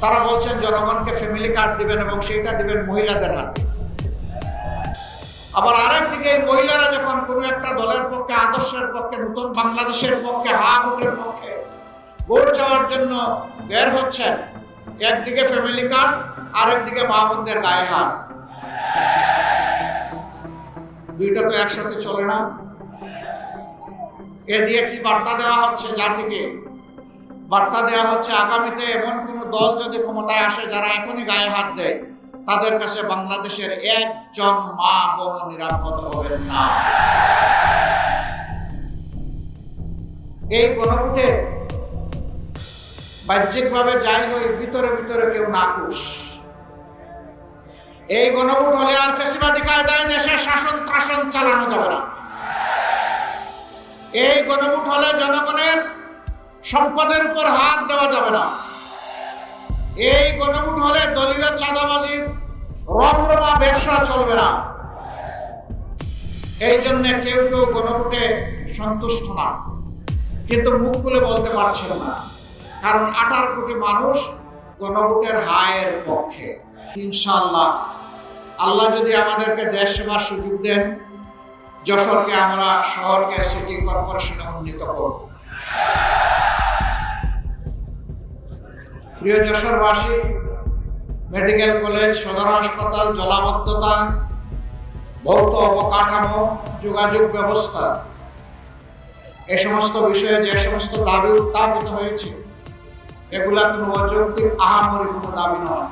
তারা বলছেন জনগণকে ফ্যামিলি কার্ড দিবেন এবং সেইটা দিবেন মহিলাদের হাতে। আবার আরেকদিকে মহিলারা যখন কোনো একটা দলের পক্ষে, আদর্শের পক্ষে, নতুন বাংলাদেশের পক্ষে, ভোটের পক্ষে ভোট চাওয়ার জন্য বের হচ্ছেন, একদিকে ফ্যামিলি কার্ড, আরেকদিকে মা বোনদের গায়ে হাত। দুইটা তো একসাথে চলে না। এ দিয়ে কি বার্তা দেওয়া হচ্ছে জাতিকে? বার্তা দেওয়া হচ্ছে আগামীতে এমন কোন দল যদি ক্ষমতায় আসে যারা এখনই গায়ে হাত দেয়, তাদের কাছে বাংলাদেশের একজন মা বোন নিরাপদ হবেন না। এই গণভোটে বাহ্যিকভাবে যাই হই, ভিতরে ভিতরে কেউ নাখুশ। এই গণভোট হলে আর ফ্যাসিবাদী কায়দায় দেশের শাসন ত্রাসন চালানো যাবে না। এই গণভোট হলে জনগণের সম্পদের উপর হাত দেওয়া যাবে না। এই গণভোট হলে দলীয় চাঁদাবাজির রমরমা ব্যবসা চলবে না। এই জন্য কেউ কেউ গণভোটে সন্তুষ্ট না, কিন্তু মুখ খুলে বলতে পারছিল না, কারণ 18 কোটি মানুষ গণভোটের হায়ের পক্ষে। ইনশাআল্লাহ আল্লাহ যদি আমাদেরকে দেশ সেবার সুযোগ দেন, যশোরকে আমরা শহরকে সিটি কর্পোরেশনে উন্নীত করব। প্রিয় যশোরবাসী, মেডিকেল কলেজ, সদর হাসপাতাল, জলাবদ্ধতা, ভৌত অবকাঠামো, যোগাযোগ ব্যবস্থা, এ সমস্ত বিষয়ে যে সমস্ত দাবি উত্থাপিত হয়েছে, এগুলা কোনো অযৌক্তিক আহামরি কোনো দাবি নয়।